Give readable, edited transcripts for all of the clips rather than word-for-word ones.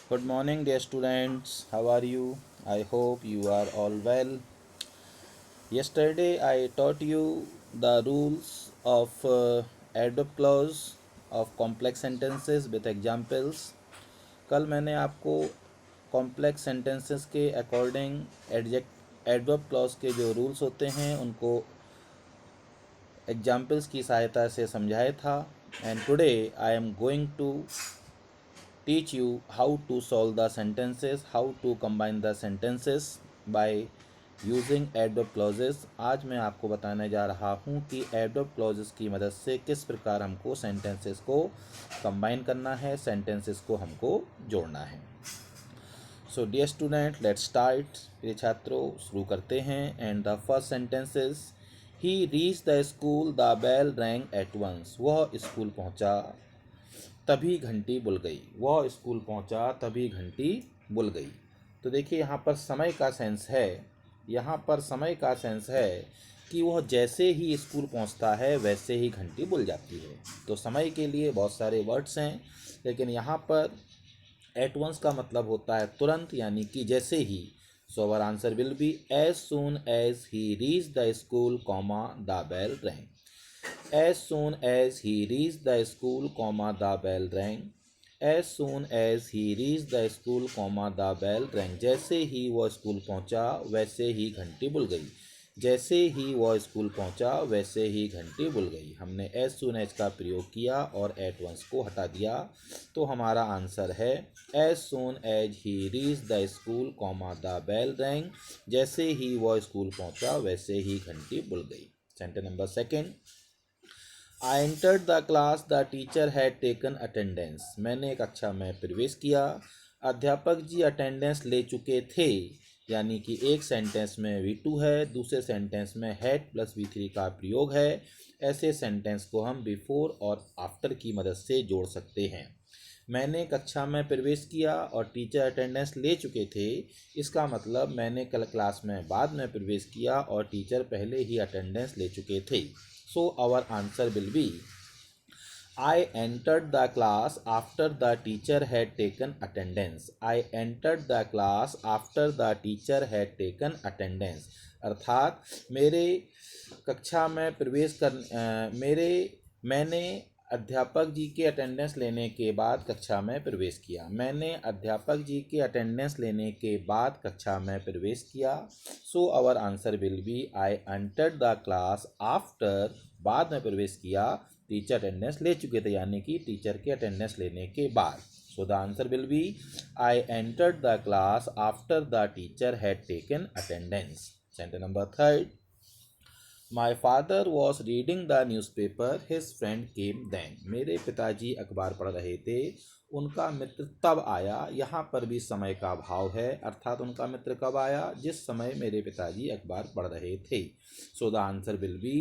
Good morning, dear students. How are you? I hope you are all well. Yesterday, I taught you the rules of adverb clause of complex sentences with examples. कल मैंने आपको complex sentences के according adverb clause के जो rules होते हैं उनको examples की सहायता से समझाया था. And today I am going to teach you how to solve the sentences, how to combine the sentences by using adverb clauses. आज मैं आपको बताने जा रहा हूँ कि adverb clauses की मदद से किस प्रकार हमको sentences को combine करना है, sentences को हमको जोड़ना है. So dear student, let's start. प्रिय छात्रों, शुरू करते हैं. And the first sentence is he reached the school, the bell rang at once. वह स्कूल पहुँचा तभी घंटी बुल गई. वह स्कूल पहुंचा तभी घंटी बुल गई. तो देखिए यहाँ पर समय का सेंस है. यहाँ पर समय का सेंस है कि वह जैसे ही स्कूल पहुंचता है वैसे ही घंटी बुल जाती है. तो समय के लिए बहुत सारे वर्ड्स हैं, लेकिन यहाँ पर एट वंस का मतलब होता है तुरंत, यानी कि जैसे ही. So our answer will be as soon as he reach the school comma the bell rang. As soon as he reached the school, comma, the bell rang. As soon as he reached the school, comma, the bell rang. जैसे ही वह school पहुंचा वैसे ही घंटी bull गई. जैसे ही वह school पहुंचा वैसे ही घंटी बुल गई. हमने as soon as का प्रयोग किया और at once को हटा दिया, तो हमारा आंसर है as soon as he reached the school, comma, the bell rang. जैसे ही वह स्कूल पहुंचा वैसे ही घंटी बुल गई. Sentence number second. I entered the class, the teacher had taken attendance. मैंने कक्षा में प्रवेश किया, अध्यापक जी अटेंडेंस ले चुके थे. यानी कि एक सेंटेंस में V2 है, दूसरे सेंटेंस में हैड प्लस V3 का प्रयोग है. ऐसे सेंटेंस को हम बिफोर और आफ्टर की मदद से जोड़ सकते हैं. मैंने कक्षा में प्रवेश किया और टीचर अटेंडेंस ले चुके थे. इसका मतलब मैंने कल क्लास में बाद में प्रवेश किया और टीचर पहले ही अटेंडेंस ले चुके थे. So our answer will be I entered the class after the teacher had taken attendance. I entered the class after the teacher had taken attendance. अर्थात मेरे कक्षा में प्रवेश कर मैंने अध्यापक जी के अटेंडेंस लेने के बाद कक्षा में प्रवेश किया. मैंने अध्यापक जी के अटेंडेंस लेने के बाद कक्षा में प्रवेश किया. So our answer will be I entered the class after, बाद में प्रवेश किया, टीचर अटेंडेंस ले चुके थे, यानी कि टीचर के अटेंडेंस लेने के बाद. So the answer will be I entered the class after the teacher had taken attendance. Sentence number third. My father was reading the newspaper. His friend came then. मेरे पिताजी अखबार पढ़ रहे थे, उनका मित्र तब आया. यहाँ पर भी समय का भाव है, अर्थात उनका मित्र कब आया? जिस समय मेरे पिताजी अखबार पढ़ रहे थे. सो the answer will B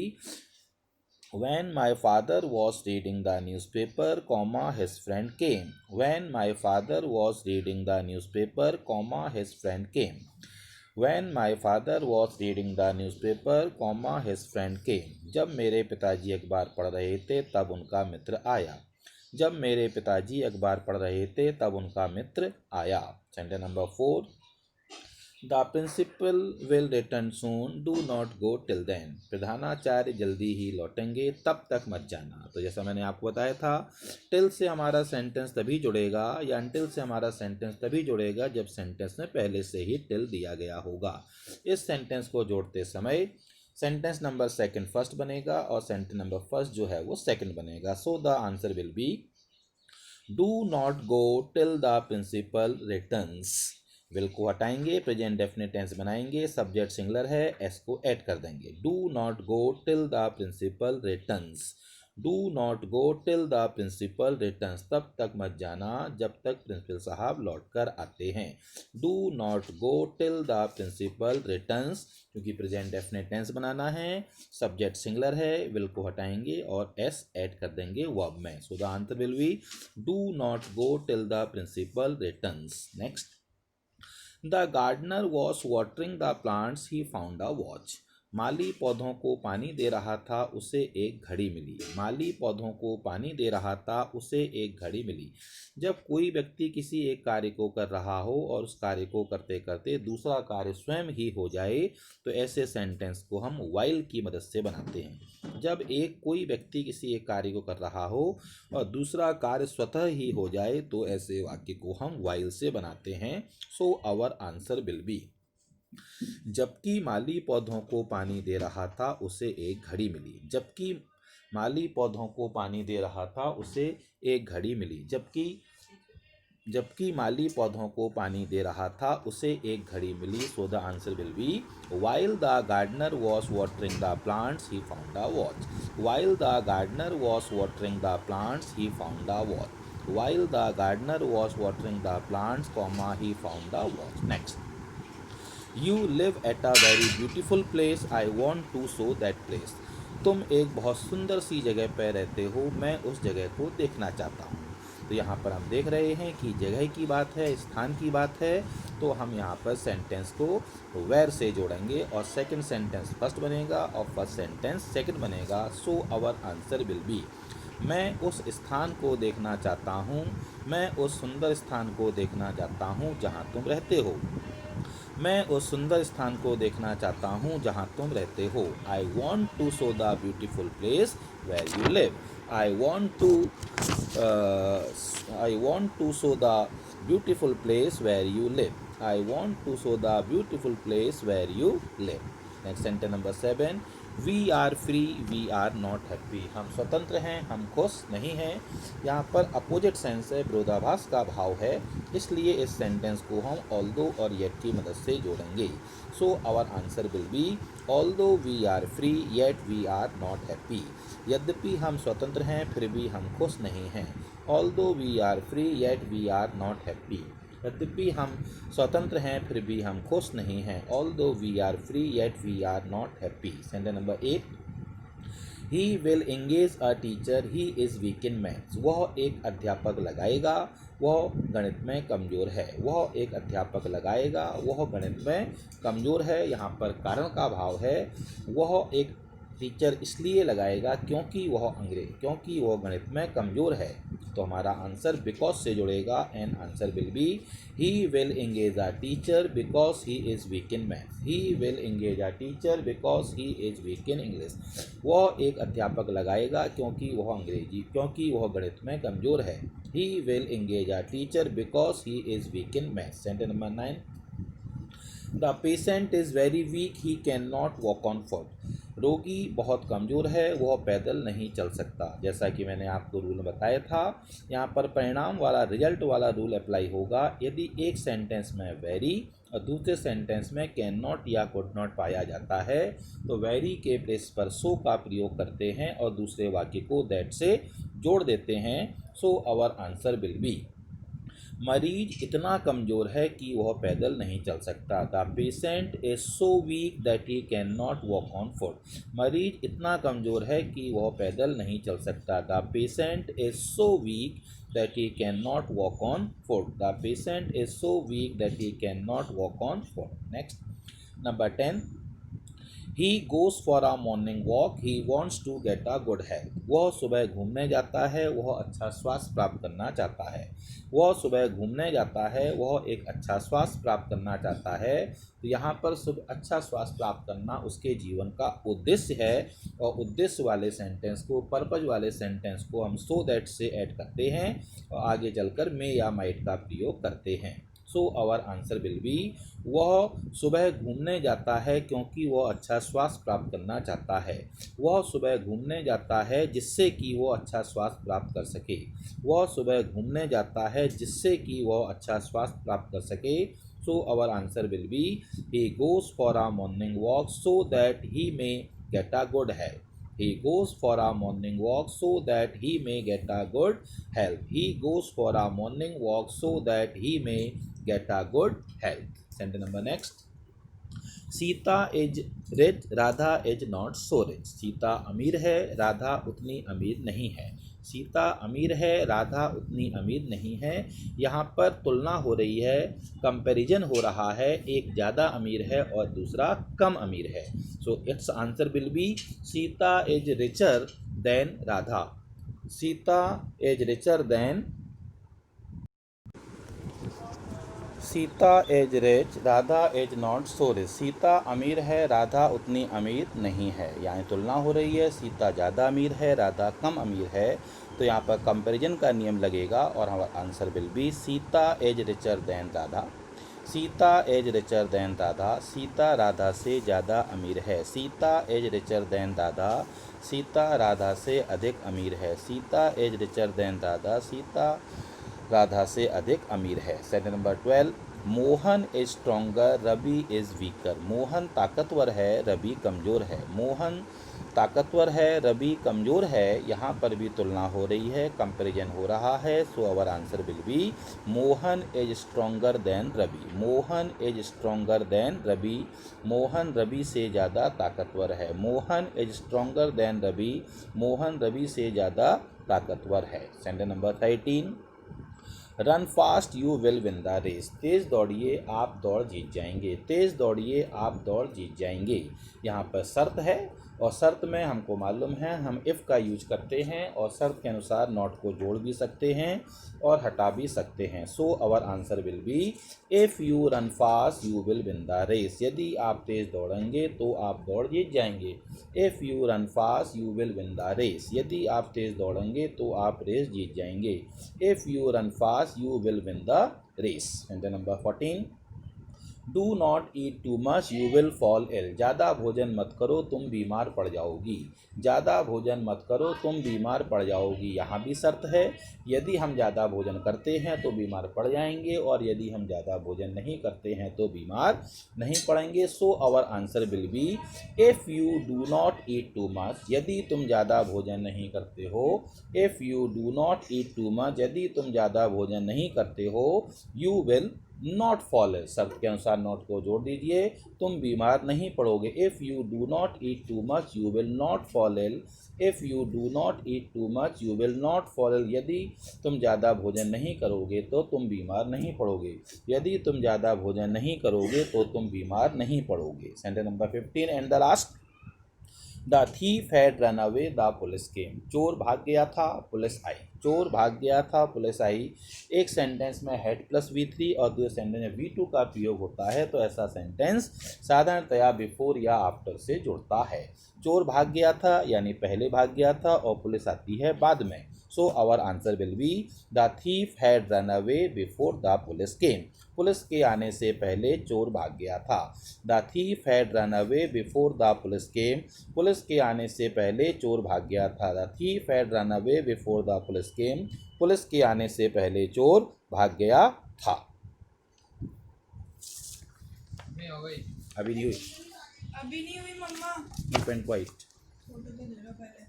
when my father was reading the newspaper, comma, his friend came. When my father was reading the newspaper, comma, his friend came. When my father was reading the newspaper, comma, his friend came. जब मेरे पिताजी अखबार पढ़ रहे थे तब उनका मित्र आया. जब मेरे पिताजी अखबार पढ़ रहे थे तब उनका मित्र आया. Sentence number 4. The principal will return soon. Do not go till then. प्रधानाचार्य जल्दी ही लौटेंगे, तब तक मत जाना. तो जैसा मैंने आपको बताया था, टिल से हमारा सेंटेंस तभी जुड़ेगा या अनटिल से हमारा सेंटेंस तभी जुड़ेगा जब सेंटेंस में पहले से ही टिल दिया गया होगा. इस सेंटेंस को जोड़ते समय सेंटेंस नंबर सेकंड फर्स्ट बनेगा और सेंटेंस नंबर फर्स्ट जो है वो सेकंड बनेगा. So the answer will be do not go till the principal returns. Will को हटाएंगे, प्रेजेंट डेफिनेट टेंस बनाएंगे, सब्जेक्ट सिंगुलर है, एस को ऐड कर देंगे. Do not go till the principal returns. Do not go till the principal returns. तब तक मत जाना जब तक प्रिंसिपल साहब लौट कर आते हैं. Do not go till the principal returns, क्योंकि प्रेजेंट डेफिनेट टेंस बनाना है, सब्जेक्ट सिंगुलर है, विल को हटाएंगे और एस ऐड कर देंगे वर्ब में. So the answer will be do not go till the principal returns. Next. The gardener was watering the plants. He found a watch. माली पौधों को पानी दे रहा था, उसे एक घड़ी मिली। माली पौधों को पानी दे रहा था, उसे एक घड़ी मिली। जब कोई व्यक्ति किसी एक कार्य को कर रहा हो और उस कार्य को करते करते दूसरा कार्य स्वयं ही हो जाए, तो ऐसे सेंटेंस को हम while की मदद से बनाते हैं। जब कोई व्यक्ति किसी एक कार्य को कर रहा हो और दूसरा कार्य स्वतः ही हो जाए, तो ऐसे वाक्य को हम while से बनाते हैं। So our answer will be, जबकि माली पौधों को पानी दे रहा था, उसे एक घड़ी मिली। जबकि माली पौधों को पानी दे रहा था, उसे एक घड़ी मिली। जबकि माली पौधों को पानी दे रहा था, उसे एक घड़ी मिली। So the answer will be, while the gardener was watering the plants, he found a watch. While the gardener was watering the plants, he found a watch. While the gardener was watering the plants, he found a watch. Next. You live at a very beautiful place. I want to show that place. तुम एक बहुत सुंदर सी जगह पर रहते हो, मैं उस जगह को देखना चाहता हूँ। तो यहाँ पर हम देख रहे हैं कि जगह की बात है, स्थान की बात है, तो हम यहाँ पर सेंटेंस को वेयर से जोड़ेंगे और सेकंड सेंटेंस फर्स्ट बनेगा और फर्स्ट सेंटेंस सेकंड बनेगा। So our answer will be, मैं उस स्थान को देखना चाहता हूँ, मैं उस सुंदर स्थान को देखना चाहता हूँ जहाँ तुम रहते हो। मैं उस सुंदर स्थान को देखना चाहता हूँ जहाँ तुम रहते हो। I want to show the beautiful place where you live. I want to show the beautiful place where you live. I want to show the beautiful place where you live. Next sentence number 7. We are free, we are not happy. हम स्वतंत्र हैं, हम खुश नहीं हैं। यहाँ पर opposite sense है, विरोधाभास का भाव है, इसलिए इस सेंटेंस को हम ऑल्दो और येट की मदद से जोड़ेंगे। So our answer will be, although we are free yet we are not happy. यद्यपि हम स्वतंत्र हैं, फिर भी हम खुश नहीं हैं। Although we are free yet we are not happy. यद्यपि हम स्वतंत्र हैं, फिर भी हम खुश नहीं हैं। Although we are free yet we are not happy. Sentence number 8. He will engage a teacher, he is weak in maths. वह एक अध्यापक लगाएगा, वह गणित में कमज़ोर है। वह एक अध्यापक लगाएगा, वह गणित में कमज़ोर है। यहाँ पर कारण का भाव है, वह एक टीचर इसलिए लगाएगा क्योंकि वह गणित में कमज़ोर है। तो हमारा आंसर बिकॉज से जुड़ेगा and answer will be, he will engage a teacher because he is weak in maths. He will engage a teacher because he is weak in English. वह एक अध्यापक लगाएगा क्योंकि वह गणित में कमज़ोर है। ही will engage a teacher because he is weak in maths. Sentence number 9. The patient is very weak, he can not walk on foot. रोगी बहुत कमज़ोर है, वह पैदल नहीं चल सकता। जैसा कि मैंने आपको रूल बताया था, यहाँ पर परिणाम वाला रिजल्ट वाला रूल अप्लाई होगा यदि एक सेंटेंस में वेरी और दूसरे सेंटेंस में कैन नॉट या कुड नॉट पाया जाता है, तो वेरी के प्लेस पर सो का प्रयोग करते हैं और दूसरे वाक्य को दैट से जोड़ देते हैं। So our answer will be, मरीज इतना कमज़ोर है कि वह पैदल नहीं चल सकता। The patient is so weak that he can not walk on foot. मरीज इतना कमज़ोर है कि वह पैदल नहीं चल सकता। The patient is so weak that he can not walk on foot. The patient is so weak that he can not walk on foot. Next number 10. He goes for a morning walk, he wants to get a good health. वह सुबह घूमने जाता है, वह अच्छा स्वास्थ्य प्राप्त करना चाहता है। वह सुबह घूमने जाता है, वह एक अच्छा स्वास्थ्य प्राप्त करना चाहता है। तो यहाँ पर अच्छा स्वास्थ्य प्राप्त करना उसके जीवन का उद्देश्य है और उद्देश्य वाले सेंटेंस को, पर्पज वाले सेंटेंस को हम सो दैट से ऐड करते हैं और आगे चलकर मे या माइट का प्रयोग करते हैं। So our answer will be, वह सुबह घूमने जाता है क्योंकि वह अच्छा स्वास्थ्य प्राप्त करना चाहता है। वह सुबह घूमने जाता है जिससे कि वह अच्छा स्वास्थ्य प्राप्त कर सके। वह सुबह घूमने जाता है जिससे कि वह अच्छा स्वास्थ्य प्राप्त कर सके। So our answer will be, he goes for a morning walk so that he may get a good health. He goes for a morning walk so that he may get a good health. He goes for a morning walk so that he may get a good health. Sentence number next. Sita is rich, Radha is not so rich. Sita अमीर है, राधा उतनी अमीर नहीं है. सीता अमीर है, राधा उतनी अमीर नहीं है. यहाँ पर तुलना हो रही है, कंपैरिजन हो रहा है, एक ज़्यादा अमीर है और दूसरा कम अमीर है. So its answer will be Sita is richer than Radha. Sita is richer than Sita is rich, Radha is not so rich. Sita अमीर है, राधा उतनी अमीर नहीं है। यानी तुलना हो रही है, सीता ज़्यादा अमीर है, राधा कम अमीर है। तो यहाँ पर कंपैरिजन का नियम लगेगा और हमारा answer will be Sita is richer than Radha. Sita is richer than Radha, Sita Radha से ज़्यादा अमीर है। Sita is richer than Radha, Sita Radha से अधिक अमीर है। Sita is richer than Radha, Sita Radha से अधिक अमीर है। Sentence number 12, Mohan is stronger, Ravi is weaker. Mohan ताकतवर है, रवि कमज़ोर है। मोहन ताकतवर है, रवि कमज़ोर है। यहाँ पर भी तुलना हो रही है, कंपैरिजन हो रहा है। So our answer will be Mohan is stronger than Ravi. Mohan is stronger than Ravi, Mohan Ravi से ज़्यादा ताकतवर है। Mohan is stronger than Ravi, Mohan Ravi से ज़्यादा ताकतवर है। Sentence number 13, run fast you will win the race. तेज़ दौड़िए आप दौड़ जीत जाएंगे। तेज़ दौड़िए आप दौड़ जीत जाएंगे। यहाँ पर शर्त है और शर्त में हमको मालूम है हम इफ़ का यूज करते हैं और शर्त के अनुसार नॉट को जोड़ भी सकते हैं और हटा भी सकते हैं। So our answer will be if you run fast you will win the race. यदि आप तेज़ दौड़ेंगे तो आप दौड़ जीत जाएंगे। If you run fast you will win the race. यदि आप तेज़ दौड़ेंगे तो आप रेस जीत जाएंगे। If you run fast you will win the race. Sentence number 14, do not eat too much you will fall ill. ज़्यादा भोजन मत करो तुम बीमार पड़ जाओगी। ज़्यादा भोजन मत करो तुम बीमार पड़ जाओगी। यहाँ भी शर्त है, यदि हम ज़्यादा भोजन करते हैं तो बीमार पड़ जाएंगे और यदि हम ज़्यादा भोजन नहीं करते हैं तो बीमार नहीं पड़ेंगे। So our answer will be if you do not eat too much. यदि तुम ज़्यादा भोजन नहीं करते हो, if you do not eat too much, यदि तुम ज़्यादा भोजन नहीं करते हो, you will not fall ill. शब्द के अनुसार नॉट को जोड़ दीजिए, तुम बीमार नहीं पड़ोगे। If you do not eat too much you will not fall ill. If you do not eat too much you will not fall ill. यदि तुम ज़्यादा भोजन नहीं करोगे तो तुम बीमार नहीं पड़ोगे। यदि तुम ज़्यादा भोजन नहीं करोगे तो तुम बीमार नहीं पड़ोगे। Sentence number 15 and the last, the thief had run away the police came. चोर भाग गया था, पुलिस आई। चोर भाग गया था, पुलिस आई। एक सेंटेंस में हैड प्लस V3 और दूसरे सेंटेंस में V2 का प्रयोग होता है, तो ऐसा सेंटेंस साधारणतया बिफोर या आफ्टर से जुड़ता है। चोर भाग गया था यानी पहले भाग गया था और पुलिस आती है बाद में। So our answer will be the thief had run away before the police came. Police के आने से पहले चोर भाग गया था। The thief had run away before the police came. Police के आने से पहले चोर भाग गया था। The thief had run away before the police came. Police के आने से पहले चोर भाग गया था। अभी नहीं हुई, अभी नहीं हुई मम्मा। Keep and quiet. फोटो तो दे लो पहले।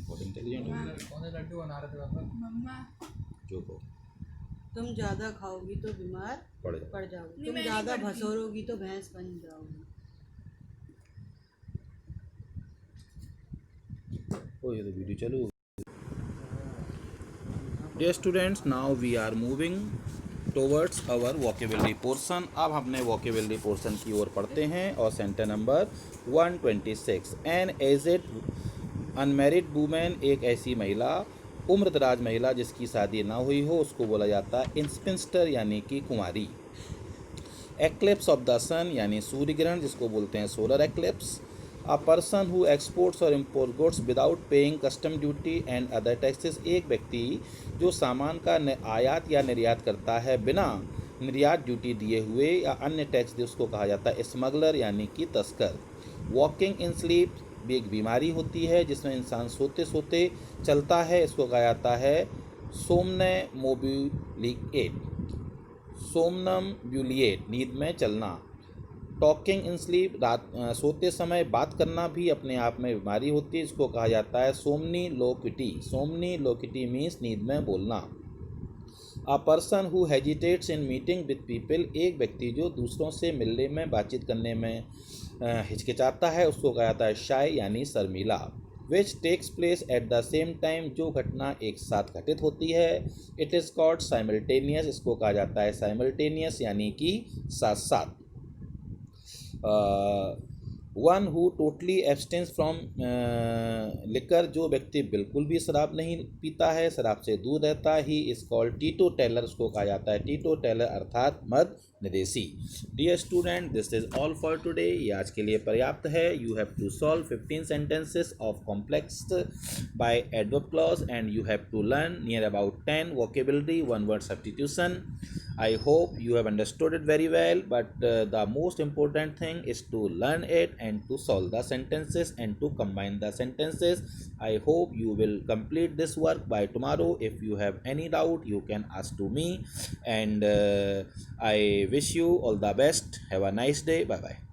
बहुत इंटेलिजेंट हो। कौन से लड्डू बना रहे थे पापा? मम्मा जो को तुम ज़्यादा खाओगी तो बीमार पड़ जाओ। पड़ जाओगी। नहीं, तुम मैं नहीं ज़्यादा पड़ती। भसोरोगी तो भैंस बन जाओगी। ओ ये तो वीडियो चालू हो गई। Dear students, now we are moving towards our vocabulary portion। अब हमने vocabulary portion की ओर पढ़ते हैं और sentence number 126, an aged unmarried women, एक ऐसी महिला, उम्रदराज महिला जिसकी शादी ना हुई हो, उसको बोला जाता है इंस्पिंस्टर यानी कि कुंवारी। एक्लिप्स ऑफ द सन यानी सूर्य ग्रहण जिसको बोलते हैं solar eclipse. A person who exports or import goods without paying custom duty and other taxes, एक व्यक्ति जो सामान का आयात या निर्यात करता है बिना निर्यात ड्यूटी दिए हुए या अन्य टैक्स दिए, उसको कहा जाता है स्मगलर यानी कि तस्कर। वॉकिंग इन स्लीप भी एक बीमारी होती है जिसमें इंसान सोते सोते चलता है, इसको कहा जाता है सोमनम्बुलिएट। सोमनम्बुलिएट नींद में चलना। टॉकिंग इन स्लीप सोते समय बात करना भी अपने आप में बीमारी होती है, इसको कहा जाता है सोमनीलोक्विटी। सोमनीलोक्विटी मीन्स नींद में बोलना। अ person who hesitates in meeting with people, एक व्यक्ति जो दूसरों से मिलने में बातचीत करने में हिचकिचाता है उसको कहा जाता है शाय यानी शर्मीला। Which takes place at the same time, जो घटना एक साथ घटित होती है, इट इज़ कॉल्ड साइमल्टेनियस, इसको कहा जाता है साइमल्टेनियस यानी कि साथ साथ। One who totally abstains from liquor, जो व्यक्ति बिल्कुल भी शराब नहीं पीता है, शराब से दूर रहता, he is called teetotaller, उसको कहा जाता है टीटो टेलर अर्थात मद निदेशी। Dear student, this is all for today, ये आज के लिए पर्याप्त है। You have to solve 15 sentences of complex by adverb clause and you have to learn near about 10 vocabulary, 1 word substitution. I hope you have understood it very well, but the most important thing is to learn it and to solve the sentences and to combine the sentences. I hope you will complete this work by tomorrow. If you have any doubt, you can ask to me, and I wish you all the best. Have a nice day. Bye bye.